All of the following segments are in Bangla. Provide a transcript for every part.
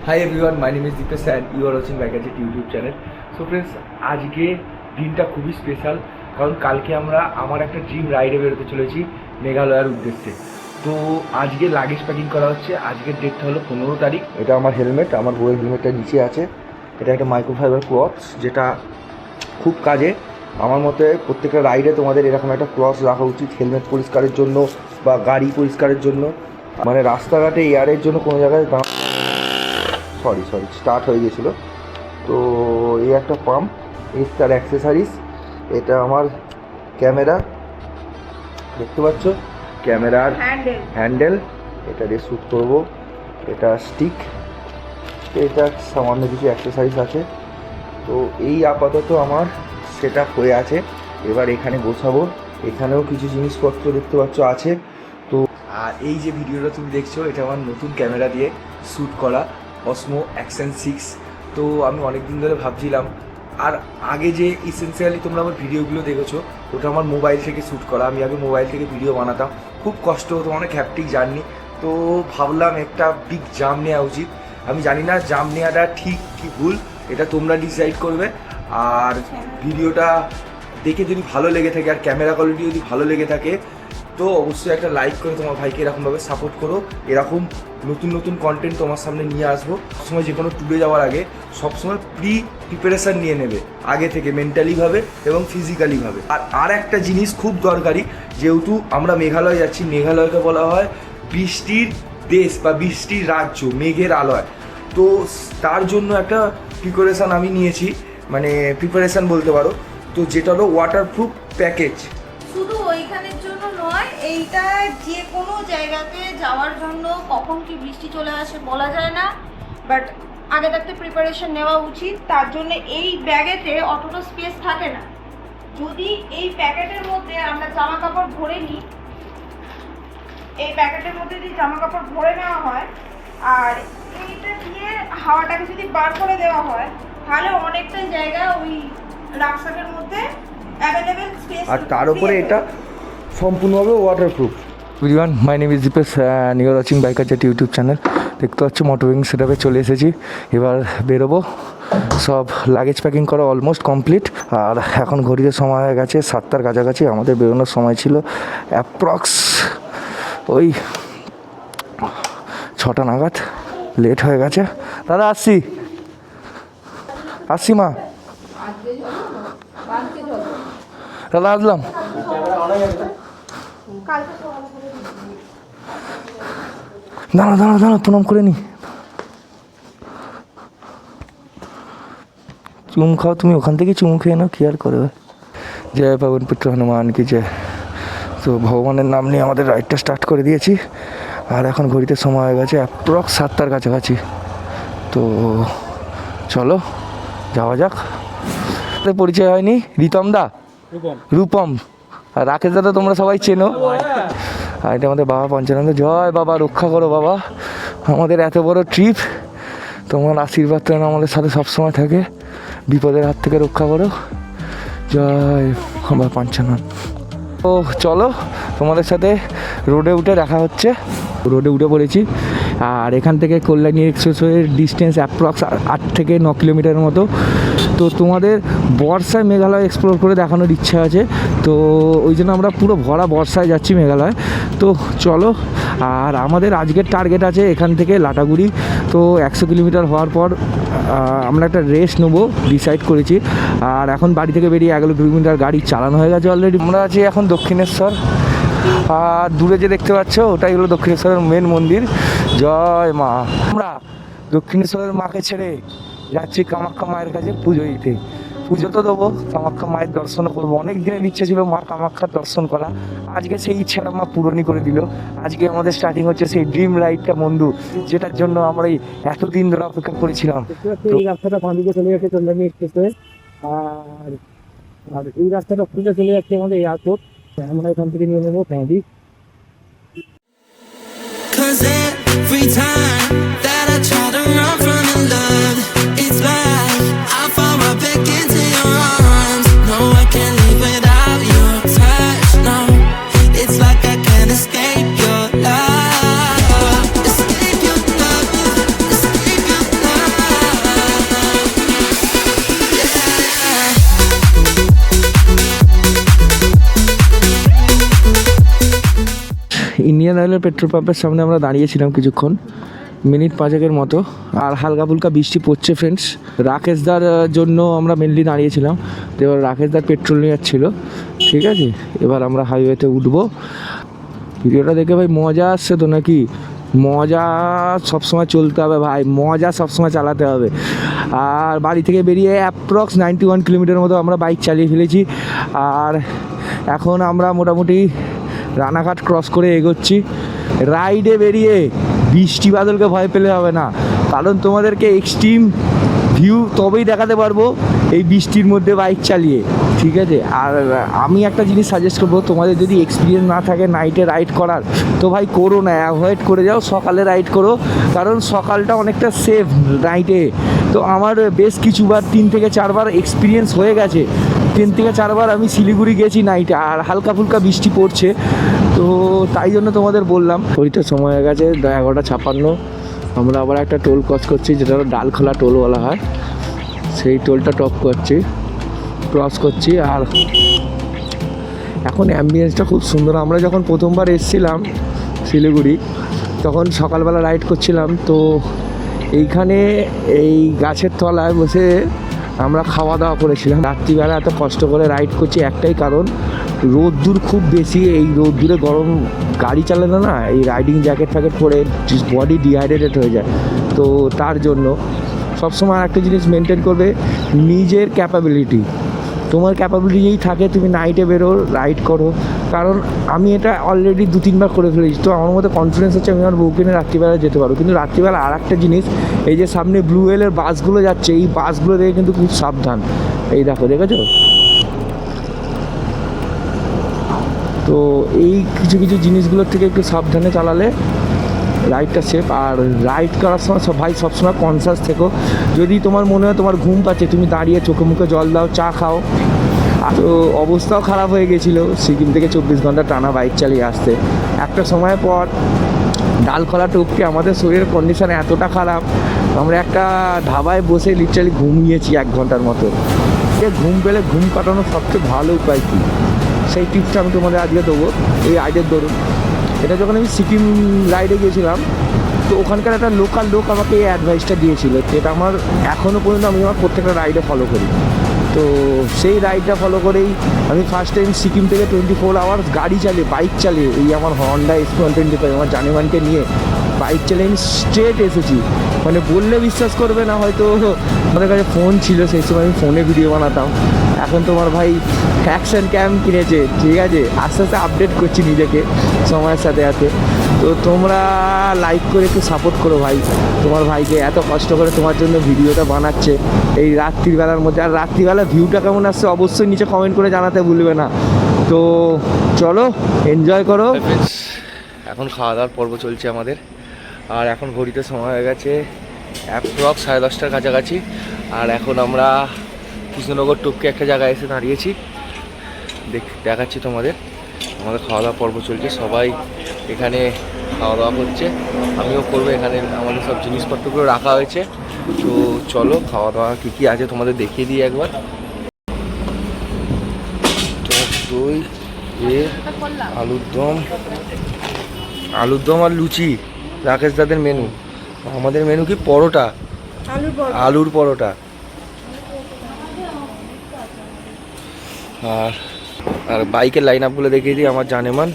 Hi everyone, my name is Deepesh and you are watching Bikeajet YouTube channel. So friends, আজকে দিনটা খুবই স্পেশাল কারণ কালকে আমরা আমার একটা ড্রিম রাইডে বেরোতে চলেছি মেঘালয়ের উদ্দেশ্যে। তো আজকে লাগেজ প্যাকিং করা হচ্ছে। আজকের ডেটটা হলো 15 তারিখ। এটা আমার হেলমেট, আমার বউয়ের হেলমেটটা নিচে আছে। এটা একটা মাইক্রোফাইবার ক্লথ যেটা খুব কাজে। আমার মতে প্রত্যেকটা রাইডে তোমাদের এরকম একটা ক্লথ রাখা উচিত, হেলমেট পরিষ্কারের জন্য বা গাড়ি পরিষ্কারের জন্য, মানে রাস্তাঘাটে এয়ারের জন্য কোনো জায়গায় সরি স্টার্ট হয়ে গেছিলো। তো এই একটা পাম্প, এই তার অ্যাক্সেসারিজ। এটা আমার ক্যামেরা, দেখতে পাচ্ছ ক্যামেরার হ্যান্ডেল, এটা দিয়ে শ্যুট করবো। এটা স্টিক, এটা সামান্য কিছু অ্যাক্সেসারিজ আছে। তো এই আপাতত আমার সেট আপ হয়ে আছে। এবার এখানে গোছাবো। এখানেও কিছু জিনিসপত্র দেখতে পাচ্ছ আছে। তো আর এই যে ভিডিওটা তুমি দেখছো, এটা আমার নতুন ক্যামেরা দিয়ে শ্যুট করা, অসমো অ্যাকশন 6। তো আমি অনেক দিন ধরে ভাবছিলাম, আর আগে যে ইসেন্সিয়ালি তোমরা আমার ভিডিওগুলো দেখেছো ওটা আমার মোবাইল থেকে শ্যুট করা। আমি আগে মোবাইল থেকে ভিডিও বানাতাম, খুব কষ্ট হতো, অনেক হ্যাপটিক জার্নি। তো ভাবলাম একটা বিগ জাম্প নেওয়া উচিত। আমি জানি না জাম্প নেওয়াটা ঠিক কি ভুল, এটা তোমরা ডিসাইড করবে। আর ভিডিওটা দেখে যদি ভালো লেগে থাকে আর ক্যামেরা কোয়ালিটি যদি ভালো লেগে থাকে তো অবশ্যই একটা লাইক করে তোমার ভাইকে এরকমভাবে সাপোর্ট করো। এরকম নতুন নতুন কন্টেন্ট তোমার সামনে নিয়ে আসবো। সবসময় যে কোনো ট্যুরে যাওয়ার আগে সবসময় প্রিপারেশান নিয়ে নেবে আগে থেকে, মেন্টালিভাবে এবং ফিজিক্যালিভাবে। আর একটা জিনিস খুব দরকারি, যেহেতু আমরা মেঘালয় যাচ্ছি, মেঘালয়কে বলা হয় বৃষ্টির দেশ বা বৃষ্টির রাজ্য, মেঘের আলয়। তো তার জন্য একটা প্রিপারেশান আমি নিয়েছি, মানে প্রিপারেশান বলতে পারো। তো যেটা হলো ওয়াটারপ্রুফ প্যাকেজ। শুধু ওইখানের জন্য নয়, এইটা যে কোনো জায়গাতে যাওয়ার জন্য কখন কি বৃষ্টি চলে আসে বলা যায় না, বাট আগে থাকতে প্রিপারেশন নেওয়া উচিত। তার জন্য এই ব্যাগেতে অতটা স্পেস থাকে না। যদি এই প্যাকেটের মধ্যে আমরা জামা কাপড় ভরে নিই, এই প্যাকেটের মধ্যে যদি জামা কাপড় ভরে নেওয়া হয় আর এইটা দিয়ে হাওয়াটাকে যদি বার করে দেওয়া হয়, তাহলে অনেকটাই জায়গা ওই রাকসাকের মধ্যে অ্যাভেলেবেল স্পেস। আর তার উপরে এটা সম্পূর্ণভাবে waterproof. Everyone, my name is Dipesh and you are watching biker jet YouTube channel. দেখতে পাচ্ছ মোটরওয়েং সেটআপে চলে এসেছি। এবার বেরোবো। সব লাগেজ প্যাকিং করা অলমোস্ট কমপ্লিট। আর এখন ঘড়িতে সময় হয়ে গেছে 7টার কাছাকাছি। আমাদের বেরোনোর সময় ছিল অ্যাপ্রক্স ওই 6টা নাগাদ। লেট হয়ে গেছে। দাদা আসছি মা, দাদা আসলাম। দাঁড়া প্রণাম করে নি। চুম খাও তুমি, ওখান থেকে চুমু খেয়ে নাও, কি আর করবে। জয় পবন পুত্র হনুমান কি জয়। তো ভগবানের নাম নিয়ে আমাদের রাইডটা স্টার্ট করে দিয়েছি। আর এখন ঘড়িতে সময় হয়ে গেছে অ্যাপ্রক্স 7টার কাছাকাছি। তো চলো যাওয়া যাক। পরিচয় হয়নি, রূপম আর রাকেশ দাদা তোমরা সবাই চেনো। আর এটা আমাদের বাবা পঞ্চানন্দ। জয় বাবা, রক্ষা করো বাবা আমাদের এত বড় ট্রিপ। তোমার আশীর্বাদ যেন আমাদের সাথে সবসময় থাকে, বিপদের হাত থেকে রক্ষা করো। জয় বাবা পঞ্চানন। তো চলো তোমাদের সাথে রোডে উঠে দেখা হচ্ছে। রোডে উঠে পড়েছি। আর এখান থেকে কল্যাণী এক্সপ্রেসওয়ের ডিস্টেন্স অ্যাপ্রক্স 8 থেকে 9 কিলোমিটারের মতো। তো তোমাদের বর্ষায় মেঘালয় এক্সপ্লোর করে দেখানোর ইচ্ছা আছে। তো ওই জন্য আমরা পুরো ভরা বর্ষায় যাচ্ছি মেঘালয়। তো চলো। আর আমাদের আজকের টার্গেট আছে এখান থেকে লাটাগুড়ি। তো 100 কিলোমিটার হওয়ার পর আমরা একটা রেস্ট নেবো ডিসাইড করেছি। আর এখন বাড়ি থেকে বেরিয়ে 11 কিলোমিটার গাড়ি চালানো হয়ে গেছে অলরেডি। আমরা আছি এখন দক্ষিণেশ্বর। আর দূরে যে দেখতে পাচ্ছ ওটাই হলো দক্ষিণেশ্বরের মেন মন্দির। জয় মা। আমরা দক্ষিণেশ্বরের মাকে ছেড়ে যাচ্ছি কামাখ্যা মায়ের কাছে পুজো দিতে। পুজো তো দেবো, কামাখ্যা মায়ের দর্শনও করবো। অনেক দিনের ইচ্ছে ছিল মা কামাখ্যার দর্শন করা। আজকে সেই ইচ্ছাটা মা পূরণই করে দিল। আজকে আমাদের স্টার্টিং হচ্ছে সেই ড্রিম রাইডটা বন্ধু, যেটার জন্য আমরা এই এতদিন ধরে অপেক্ষা করেছিলাম। এই রাস্তাটা বাঁ দিকে চলে যাচ্ছে কল্যাণী এক্সপ্রেসওয়ে। আর এই রাস্তাটা খুলে চলে যাচ্ছে আমাদের এয়ারপোর্ট। আমরা এখান থেকে নিয়ে নেবো family. Every time that I try to run from your love, it's like I fall right back into your arms. No, I can't live without your touch. No, it's like I can't escape your love. Escape your love, escape your Indian অয়েলের পেট্রোল পাম্পের সামনে আমরা দাঁড়িয়েছিলাম কিছুক্ষণ, মিনিট 5 মতো। আর হালকা ফুলকা বৃষ্টি পড়ছে ফ্রেন্ডস। রাকেশদার জন্য আমরা মেনলি দাঁড়িয়েছিলাম। তো এবার রাকেশদার পেট্রোল নিয়ে যাচ্ছিলো, ঠিক আছে। এবার আমরা হাইওয়েতে উঠবো। ভিডিওটা দেখে ভাই মজা আসছে তো নাকি? মজা সবসময় চলতে হবে ভাই, মজা সবসময় চালাতে হবে। আর বাড়ি থেকে বেরিয়ে অ্যাপ্রক্স 91 কিলোমিটার মতো আমরা বাইক চালিয়ে ফেলেছি। আর এখন আমরা মোটামুটি রানাঘাট ক্রস করে এগোচ্ছি। রাইডে বেরিয়ে বৃষ্টি বাদলকে ভয় পেলে হবে না, কারণ তোমাদেরকে এক্সট্রিম ভিউ তবেই দেখাতে পারবো এই বৃষ্টির মধ্যে বাইক চালিয়ে, ঠিক আছে। আর আমি একটা জিনিস সাজেস্ট করবো, তোমাদের যদি এক্সপিরিয়েন্স না থাকে নাইটে রাইড করার, তো ভাই করো না, অ্যাভয়েড করে যাও, সকালে রাইড করো, কারণ সকালটা অনেকটা সেফ নাইটে। তো আমার বেশ কিছুবার 3 থেকে 4 বার এক্সপিরিয়েন্স হয়ে গেছে। 3 থেকে 4 বার আমি শিলিগুড়ি গেছি নাইটে, আর হালকা ফুলকা বৃষ্টি পড়ছে, তো তাই জন্য তোমাদের বললাম। ওইটা সময় হয়ে গেছে 11:56। আমরা আবার একটা টোল ক্রস করছি, যেটা হলো ডালখোলা টোল বলা হয়, সেই টোলটা ক্রস করছি। আর এখন অ্যাম্বিয়েন্সটা খুব সুন্দর। আমরা যখন প্রথমবার এসেছিলাম শিলিগুড়ি, তখন সকালবেলা রাইড করছিলাম, তো এইখানে এই গাছের তলায় বসে আমরা খাওয়া দাওয়া করেছিলাম। রাত্রিবেলা এত কষ্ট করে রাইড করছি একটাই কারণ, রোদ্দুর খুব বেশি। এই রোদ্দুরে গরম গাড়ি চালানো না, এই রাইডিং জ্যাকেট ফ্যাকেট পরে বডি ডিহাইড্রেটেড হয়ে যায়। তো তার জন্য সবসময় একটা জিনিস মেনটেন করবে, নিজের ক্যাপাবিলিটি। তোমার ক্যাপাবিলিটি যেই থাকে তুমি নাইটে বেরো, রাইড করো। কারণ আমি এটা অলরেডি 2-3 বার করে ফেলেছি, তো আমার মধ্যে কনফিডেন্স হচ্ছে আমি আমার বউকে নিয়ে রাত্রিবেলা যেতে পারবো। কিন্তু রাত্রিবেলা আর একটা জিনিস, এই যে সামনে ব্লু ওয়েলের বাসগুলো যাচ্ছে, এই বাসগুলো দেখে কিন্তু খুব সাবধান। এই দেখো, দেখেছো? তো এই কিছু কিছু জিনিসগুলোর থেকে একটু সাবধানে চালালে রাইডটা সেফ। আর রাইড করার সময় ভাই সবসময় কনসাস থেকো। যদি তোমার মনে হয় তোমার ঘুম পাচ্ছে, তুমি দাঁড়িয়ে চোখে মুখে জল দাও, চা খাও। তো অবস্থাও খারাপ হয়ে গেছিলো সিকিম থেকে 24 ঘন্টা টানা বাইক চালিয়ে আসতে। একটা সময় পর ডালখোলা টপকে আমাদের শরীরের কন্ডিশন এতটা খারাপ, আমরা একটা ধাবায় বসে লিটারালি ঘুমিয়েছি 1 ঘন্টার মতো। ঘুম পেলে ঘুম কাটানোর সবচেয়ে ভালো উপায় কী, সেই টিপসটা আমি তোমাদের আজকে দেবো এই রাইডের দরুন। এটা যখন আমি সিকিম রাইডে গিয়েছিলাম, তো ওখানকার একটা লোকাল লোক আমাকে এই অ্যাডভাইসটা দিয়েছিল, যেটা আমার এখনও পর্যন্ত আমি আমার প্রত্যেকটা রাইডে ফলো করি। তো সেই রাইডটা ফলো করেই আমি ফার্স্ট টাইম সিকিম থেকে 24 আওয়ার্স গাড়ি চালিয়ে, বাইক চালিয়ে, এই আমার হন্ডা S125 আমার জানেমানকে নিয়ে বাইক চালিয়ে আমি স্ট্রেট এসেছি। মানে বললে বিশ্বাস করবে না, হয়তো আমাদের কাছে ফোন ছিল সেই সময়, আমি ফোনে ভিডিও বানাতাম। এখন তোমার ভাই অ্যাকশন ক্যাম কিনেছে, ঠিক আছে। আস্তে আস্তে আপডেট করছি নিজেকে সময়ের সাথে সাথে। তো তোমরা লাইক করে একটু সাপোর্ট করো ভাই, তোমার ভাইকে এত কষ্ট করে তোমার জন্য ভিডিওটা বানাচ্ছে এই রাত্রিবেলার মধ্যে। আর রাত্রিবেলা ভিউটা কেমন আসছে অবশ্যই নিচে কমেন্ট করে জানাতে ভুলবে না। তো চলো এনজয় করো। এখন খাওয়া দাওয়ার পর্ব চলছে আমাদের। আর এখন ঘড়িতে সময় হয়ে গেছে অ্যাপ্রক্স 10:30টার কাছাকাছি। আর এখন আমরা কৃষ্ণনগর টপকে একটা জায়গায় এসে দাঁড়িয়েছি, দেখাচ্ছি তোমাদের। আমাদের খাওয়া দাওয়া পর্ব চলছে, সবাই এখানে খাওয়া দাওয়া করছে, আমিও করবো। এখানে আমাদের সব জিনিসপত্রগুলো রাখা হয়েছে। তো চলো খাওয়া দাওয়া কী কী আছে তোমাদের দেখিয়ে দিই একবার। টক দই, আলুর দম আর লুচি রাকেশ দাদের মেনু। আমাদের মেনু কি পরোটা, আলুর পরোটা। আর বাইকের লাইন আপগুলো দেখিয়ে দিই। আমার জানেমান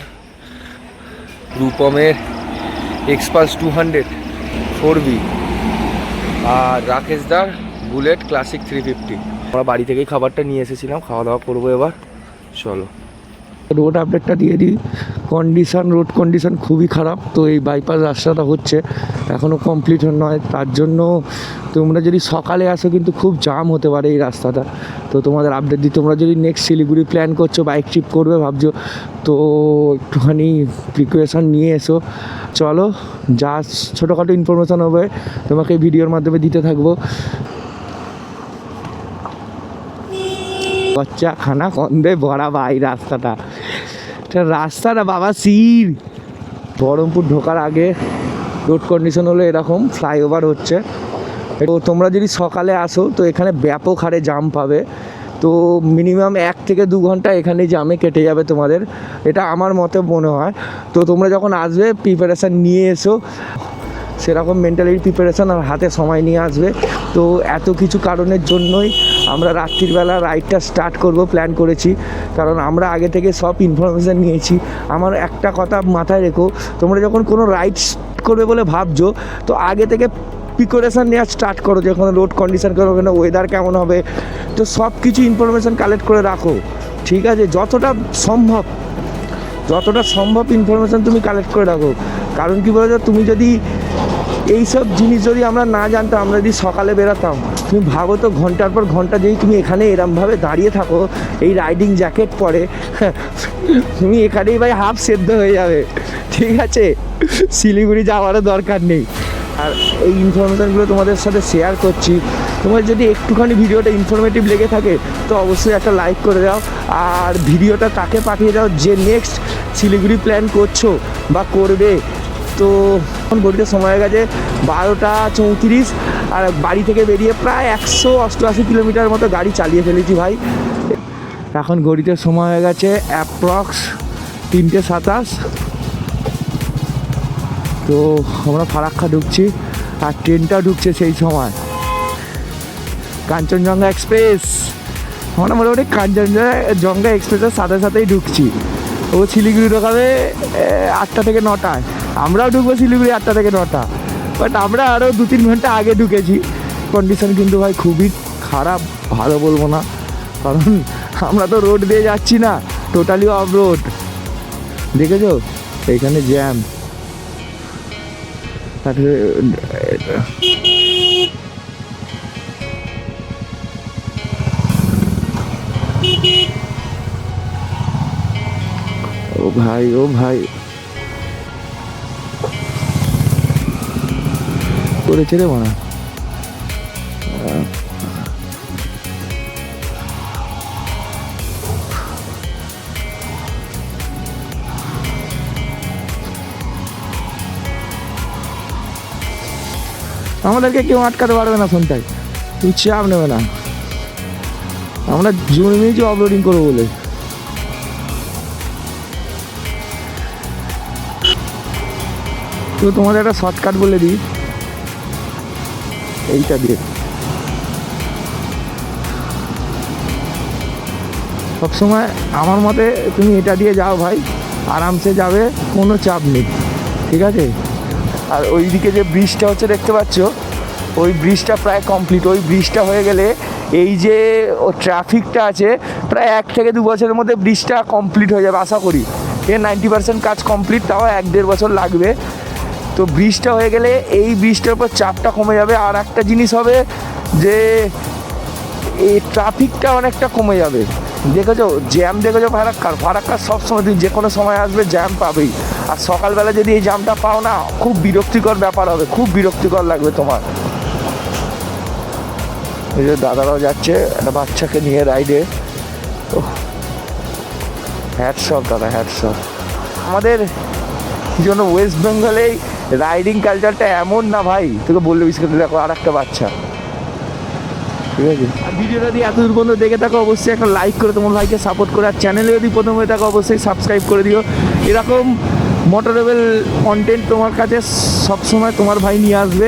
রূপমের এক্সপালস 200 4B, আর রাকেশদার বুলেট ক্লাসিক 350। আমরা বাড়ি থেকেই খাবারটা নিয়ে এসেছিলাম, খাওয়া দাওয়া করবো এবার। চলো রোড আপডেটটা দিয়ে দিই। রোড কন্ডিশন খুবই খারাপ। তো এই বাইপাস রাস্তাটা হচ্ছে, এখনও কমপ্লিট নয়, তার জন্য তোমরা যদি সকালে আসো কিন্তু খুব জাম হতে পারে এই রাস্তাটা। তো তোমাদের আপডেট দিই। তোমরা যদি নেক্সট শিলিগুড়ি প্ল্যান করছো, বাইক ট্রিপ করবে ভাবছো, তো একটুখানি প্রিপারেশান নিয়ে এসো। চলো, যা ছোটোখাটো ইনফরমেশান হবে তোমাকে ভিডিওর মাধ্যমে দিতে থাকবো। বাচ্চা খানা কন্দে ভরা ভাই রাস্তাটা বাবা সির। বহরমপুর ঢোকার আগে রোড কন্ডিশন হলো এরকম, ফ্লাইওভার হচ্ছে। তো তোমরা যদি সকালে আসো তো এখানে ব্যাপক হারে জাম পাবে। তো মিনিমাম 1 থেকে 2 ঘন্টা এখানে জ্যামে কেটে যাবে তোমাদের, এটা আমার মতে মনে হয়। তো তোমরা যখন আসবে প্রিপারেশান নিয়ে এসো, সেরকম মেন্টালি প্রিপারেশান আর হাতে সময় নিয়ে আসবে। তো এত কিছু কারণের জন্যই আমরা রাত্রিবেলা রাইডটা স্টার্ট করব প্ল্যান করেছি, কারণ আমরা আগে থেকে সব ইনফরমেশান নিয়েছি। আমার একটা কথা মাথায় রেখো, তোমরা যখন কোনো রাইড করবে বলে ভাবছো, তো আগে থেকে প্রিপারেশান নেওয়া স্টার্ট করো, যখন রোড কন্ডিশন করো, ওখানে ওয়েদার কেমন হবে, তো সব কিছু ইনফরমেশান কালেক্ট করে রাখো, ঠিক আছে? যতটা সম্ভব ইনফরমেশান তুমি কালেক্ট করে রাখো। কারণ কী বলো, তুমি যদি এইসব জিনিস যদি আমরা না জানতাম, আমরা যদি সকালে বেরোতাম, তুমি ভাবো তো ঘন্টার পর ঘন্টা যদি তুমি এখানে এরমভাবে দাঁড়িয়ে থাকো এই রাইডিং জ্যাকেট পরে, তুমি এখানেই ভাই হাফ সেদ্ধ হয়ে যাবে, ঠিক আছে? শিলিগুড়ি যাওয়ারও দরকার নেই। আর এই ইনফরমেশানগুলো তোমাদের সাথে শেয়ার করছি। তোমার যদি একটুখানি ভিডিওটা ইনফরমেটিভ লেগে থাকে তো অবশ্যই একটা লাইক করে দাও, আর ভিডিওটা তাকে পাঠিয়ে দাও যে নেক্সট শিলিগুড়ি প্ল্যান করছো বা করবে। তো এখন ঘড়িতে সময় হয়ে গেছে 12:34, আর বাড়ি থেকে বেরিয়ে প্রায় 188 কিলোমিটার মতো গাড়ি চালিয়ে ফেলেছি ভাই। এখন ঘড়িতে সময় হয়ে গেছে অ্যাপ্রক্স 3:27। তো আমরা ফারাক্কা ঢুকছি, আর ট্রেনটা ঢুকছে সেই সময়, কাঞ্চনজঙ্ঘা এক্সপ্রেস। আমরা মোটামুটি কাঞ্চনজঙ্ঘা এক্সপ্রেসের সাথে সাথেই ঢুকছি। ও শিলিগুড়ি ঢোকাবে 8টা থেকে 9টায়, আমরাও ঢুকবো শিলিগুড়ি 8টা থেকে 9টা, বাট আমরা আরও 2-3 ঘন্টা আগে ঢুকেছি। কন্ডিশন কিন্তু ভাই খুবই খারাপ, ভালো বলবো না, কারণ আমরা তো রোড দিয়ে যাচ্ছি না, টোটালি অফ রোড। দেখেছো এইখানে জ্যাম। ও ভাই করেছে রে মনে। আমাদেরকে কেউ আটকাতে পারবে না ফোনটায়, তুই চাপ নেবে না, আমরা জুনে নিয়েছি আপলোডিং করবো বলে। তো তোমাদের একটা শর্টকাট বলে দিই, এইটা দিয়ে সবসময় আমার মতে তুমি এটা দিয়ে যাও ভাই, আরামসে যাবে, কোনো চাপ নেই, ঠিক আছে? আর ওইদিকে যে ব্রিজটা হচ্ছে দেখতে পাচ্ছ, ওই ব্রিজটা প্রায় কমপ্লিট। ওই ব্রিজটা হয়ে গেলে এই যে ও ট্রাফিকটা আছে, প্রায় 1 থেকে 2 বছরের মধ্যে ব্রিজটা কমপ্লিট হয়ে যাবে আশা করি। এর 90% কাজ কমপ্লিট, তাও 1-1.5 বছর লাগবে। তো ব্রিজটা হয়ে গেলে এই ব্রিজটার উপর চাপটা কমে যাবে। আর একটা জিনিস হবে যে এই ট্রাফিকটা অনেকটা কমে যাবে। দেখেছো জ্যাম, দেখেছো ফারাক্কার সবসময় তুমি যে কোনো সময় আসবে জ্যাম পাবেই। আর সকালবেলা যদি এই জ্যামটা পাও না, খুব বিরক্তিকর ব্যাপার হবে, খুব বিরক্তিকর লাগবে তোমার। এই যে দাদারাও যাচ্ছে একটা বাচ্চাকে নিয়ে রাইডে, হ্যাটসঅপ দাদা, হ্যাটসঅপ। আমাদের জন্য ওয়েস্ট বেঙ্গলেই রাইডিং কালচারটা এমন না ভাই, তোকে বললে বিস্কুট দেখো আর একটা বাচ্চা, ঠিক আছে? আর ভিডিওটা দিয়ে এতদূর পর্যন্ত দেখে থাকো অবশ্যই একটা লাইক করে তোমার ভাইকে সাপোর্ট করে, আর চ্যানেলে যদি প্রথম হয়ে থাকো অবশ্যই সাবস্ক্রাইব করে দিও। এরকম মোটরেবল কন্টেন্ট তোমার কাছে সবসময় তোমার ভাই নিয়ে আসবে।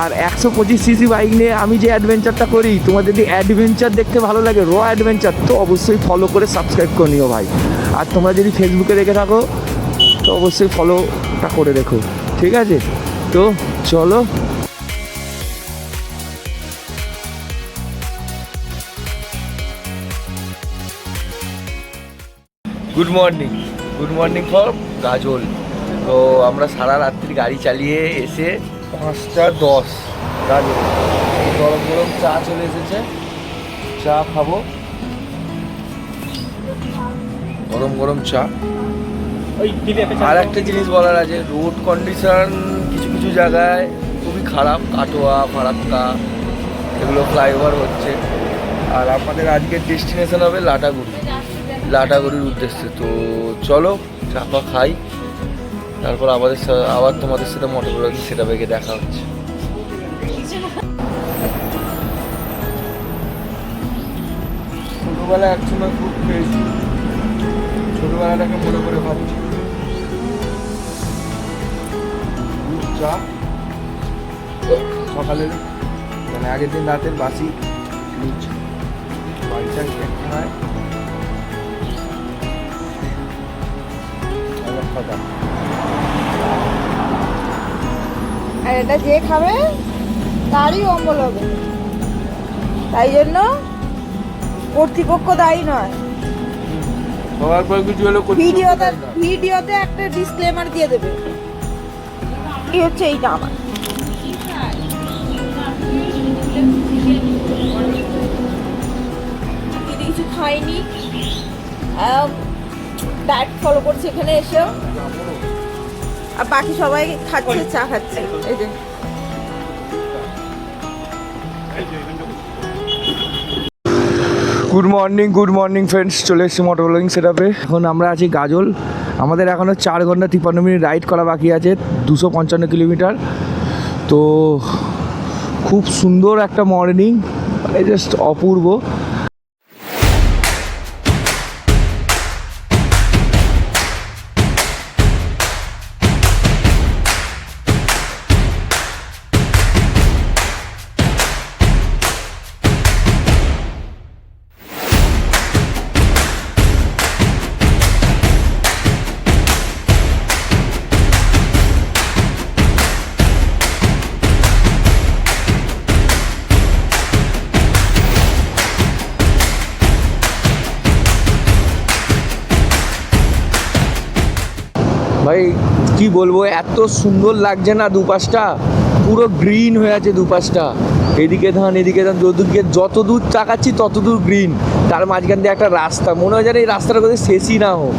আর 125cc বাইক নিয়ে আমি যে অ্যাডভেঞ্চারটা করি, তোমার যদি অ্যাডভেঞ্চার দেখতে ভালো লাগে, র অ্যাডভেঞ্চার, তো অবশ্যই ফলো করে সাবস্ক্রাইব করে নিও ভাই। আর তোমরা যদি ফেসবুকে দেখে থাকো তো অবশ্যই ফলোটা করে রেখো, ঠিক আছে? তো চলো, গুড মর্নিং ফর গাজল। তো আমরা সারা রাত্রি গাড়ি চালিয়ে এসে 5:10 গাজল, গরম গরম চা চলে এসেছে, চা খাবো, গরম গরম চা। আর একটা জিনিস বলার আছে, রোড কন্ডিশন কিছু কিছু জায়গায় খুবই খারাপ, কাটোয়া, ফারাক্কা, এগুলো ফ্লাইওভার হচ্ছে। আর আমাদের আজকের ডেস্টিনেশন হবে লাটাগুড়ির উদ্দেশ্যে। তো চলো চাপা খাই, তারপর আবার তোমাদের সাথে মোটর সেটা বেগে দেখা হচ্ছে। ছোটবেলায় একসময় খুব খেয়েছি, ছোটবেলাটাকে মনে করে ভাবছি। দুধ চা সকালে, মানে আগের দিন রাতের বাসি দুধ বাড়িতে খেতে হয়। আর এটা যে খাবে তারই অম্বল হবে, তাই জন্য কর্তৃপক্ষ দায়ী নয়। সবার পর কিছু হলো ভিডিওতে একটা ডিসক্লেমার দিয়ে দেবে, কি হচ্ছে এইটা আমার দিদি কিছু খাইনি, ডায়েট ফলো করছে এখানে এসেও, আর বাকি সবাই খাচ্ছে, চা খাচ্ছে। এই যে গুড মর্নিং ফ্রেন্ডস, চলে এসেছি মোটর ব্লগিং সেটআপে। এখন আমরা আছি গাজল। আমাদের এখনও 4 ঘন্টা 53 মিনিট রাইড করা বাকি আছে, 255 কিলোমিটার। তো খুব সুন্দর একটা মর্নিং, মানে জাস্ট অপূর্ব। ভাই কি বলবো, এত সুন্দর লাগছে না, দুপাশটা পুরো গ্রিন হয়ে আছে দুপাশটা। এদিকে ধান যত দূর তাকাচ্ছি তত দূর গ্রিন, তার মাঝখান দিয়ে একটা রাস্তা, মনে হয় যেন এই রাস্তাটা কোথায় শেষই না হোক।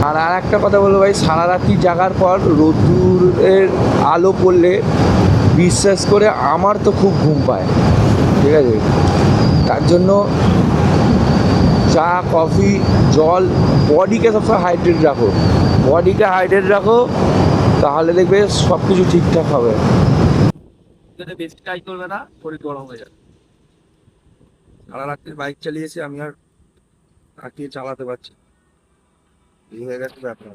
আর একটা কথা বলবো ভাই, সারা রাত্রি জাগার পর রোদ্দুরের আলো পড়লে বিশ্বাস করে আমার তো খুব ঘুম পায়, ঠিক আছে। তার জন্য চা, কফি, জল, বডিকে সবসময় হাইড্রেট রাখো, তাহলে দেখবে সব কিছু ঠিকঠাক হবে। বেশি ট্রাই করবে না, শরীর গরম হয়ে যাবে। সারা রাত্রি বাইক চালিয়েছি আমি, আর আঁকিয়ে চালাতে পারছি, এই হয়ে গেছে ব্যাপার।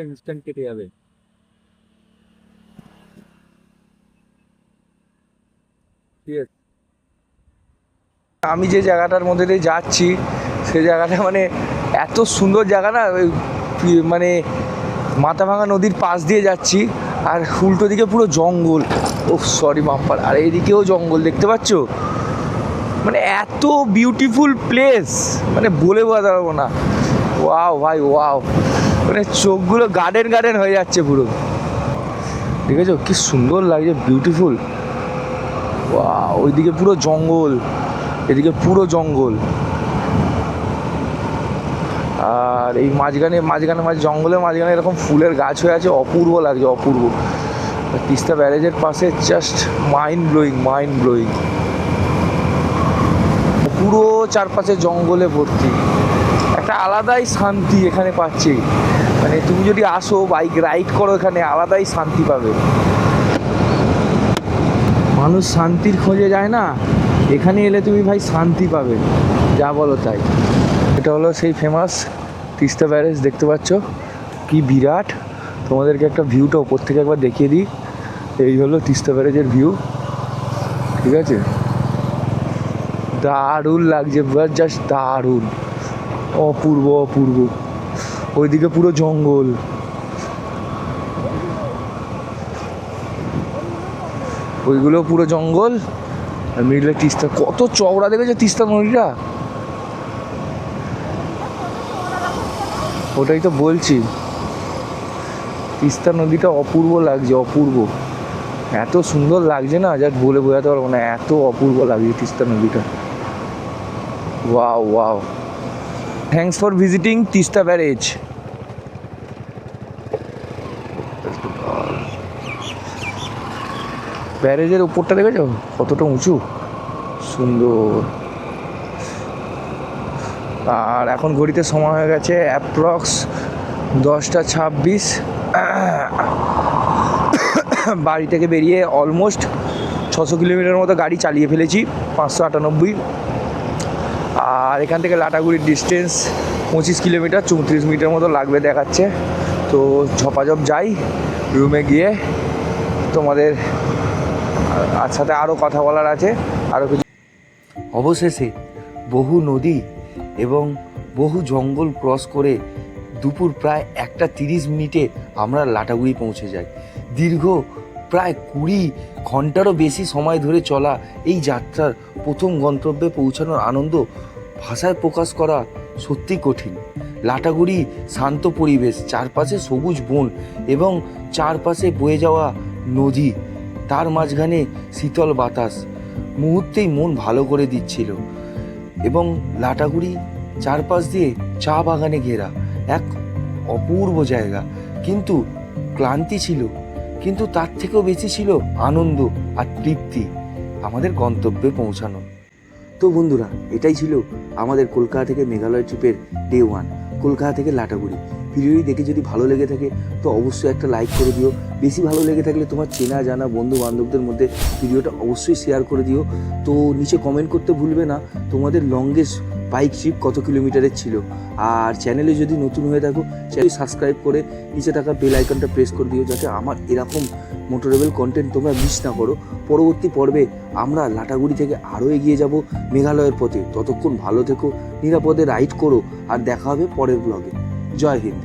ইনস্ট্যান্ট কেটে যাবে। আমি যে জায়গাটার মধ্যে দিয়ে যাচ্ছি, সে জায়গাটা মানে এত সুন্দর জায়গা না, মানে মাথাভাঙা নদীর পাশ দিয়ে যাচ্ছি, আর উল্টো দিকে পুরো জঙ্গল। ও সরি বাম্পার, আর এদিকেও জঙ্গল দেখতে পাচ্ছ, মানে এত বিউটিফুল প্লেস, মানে বলে বোঝাতে পারবো না। ওয়াও ভাই ওয়াও, মানে চোখগুলো গার্ডেন হয়ে যাচ্ছে পুরো, ঠিক আছে। কি সুন্দর লাগছে, বিউটিফুল। ওয়াও, ওইদিকে পুরো জঙ্গল, এদিকে পুরো জঙ্গল, আর এই মাঝখানে জঙ্গলের মাঝখানে এরকম ফুলের গাছ হয়ে আছে, অপূর্ব লাগছে, অপূর্ব। তিস্তা ব্যারেজের পাশে জাস্ট মাইন্ড ব্লোয়িং। পুরো চারপাশে জঙ্গলে ভর্তি, একটা আলাদাই শান্তি এখানে পাচ্ছি। মানে তুমি যদি আসো বাইক রাইড করো এখানে, আলাদাই শান্তি পাবে। মানুষ শান্তির খোঁজে যায় না, এখানে এলে তুমি ভাই শান্তি পাবে, যা বলো তাই। এটা হলো সেই ফেমাস তিস্তা ব্যারেজ, দেখতে পাচ্ছ কি বিরাট। তোমাদেরকে একটা ভিউটা ওপর থেকে একবার দেখিয়ে দিই। এই হলো তিস্তা ব্যারেজের ভিউ, ঠিক আছে। দারুণ লাগছে, জাস্ট দারুণ, অপূর্ব। ওইদিকে পুরো জঙ্গল, ওইগুলো পুরো জঙ্গল, আর মিডলে তিস্তা। কত চওড়া দেখেছো তিস্তা নদীটা, ওটাই তো বলছি, তিস্তা নদীটা অপূর্ব লাগছে, অপূর্ব। এত সুন্দর লাগছে না, যা বলে বোঝাতে পারবো না, এত অপূর্ব লাগছে তিস্তা নদীটা। Wow, thanks for visiting Teesta barrage. ব্যারেজের উপরটা দেখেছো কতটা উঁচু, সুন্দর। আর এখন ঘড়িতে সময় হয়ে গেছে অ্যাপ্রক্স 10টা 26। বাড়ি থেকে বেরিয়ে অলমোস্ট 600 কিলোমিটার মতো গাড়ি চালিয়ে ফেলেছি, 598। আর এখান থেকে লাটাগুড়ির ডিস্টেন্স 25 কিলোমিটার, 34 মিনিটের মতো লাগবে দেখাচ্ছে। তো ঝপাঝপ যাই, রুমে গিয়ে তোমাদের সাথে আরও কথা বলার আছে, আরও কিছু। অবশেষে বহু নদী এবং বহু জঙ্গল ক্রস করে দুপুর প্রায় 1:30 মিনিটে আমরা লাটাগুড়ি পৌঁছে যাই। দীর্ঘ প্রায় 20 ঘন্টারও বেশি সময় ধরে চলা এই যাত্রার প্রথম গন্তব্যে পৌঁছানোর আনন্দ ভাষায় প্রকাশ করা সত্যি কঠিন। লাটাগুড়ি শান্ত পরিবেশ, চারপাশে সবুজ বন এবং চারপাশে বয়ে যাওয়া নদী, তার মাঝখানে শীতল বাতাস মুহূর্তেই মন ভালো করে দিচ্ছিল। এবং লাটাগুড়ি চারপাশ দিয়ে চা বাগানে ঘেরা এক অপূর্ব জায়গা। কিন্তু ক্লান্তি ছিল, কিন্তু তার থেকেও বেশি ছিল আনন্দ আর তৃপ্তি আমাদের গন্তব্যে পৌঁছানো। তো বন্ধুরা, এটাই ছিল আমাদের কলকাতা থেকে মেঘালয় ট্রিপের ডে 1, কলকাতা থেকে লাটাগুড়ি। ভিডিওটি দেখে যদি ভালো লেগে থাকে তো অবশ্যই একটা লাইক করে দিও। বেশি ভালো লেগে থাকলে তোমার চেনা জানা বন্ধু বান্ধবদের মধ্যে ভিডিওটা অবশ্যই শেয়ার করে দিও। তো নিচে কমেন্ট করতে ভুলবে না তোমাদের লংগেস্ট বাইক ট্রিপ কত কিলোমিটারের ছিল। আর চ্যানেলে যদি নতুন হয়ে থাকো চ্যানেল সাবস্ক্রাইব করে নিচে থাকা বেল আইকনটা প্রেস করে দিও, যাতে আমার এরকম মোটরেবল কন্টেন্ট তোমরা মিস না করো। পরবর্তী পর্বে আমরা লাটাগুড়ি থেকে আরও এগিয়ে যাব মেঘালয়ের পথে। ততক্ষণ ভালো থেকো, নিরাপদে রাইড করো, আর দেখা হবে পরের ব্লগে। জয় হিন্দ।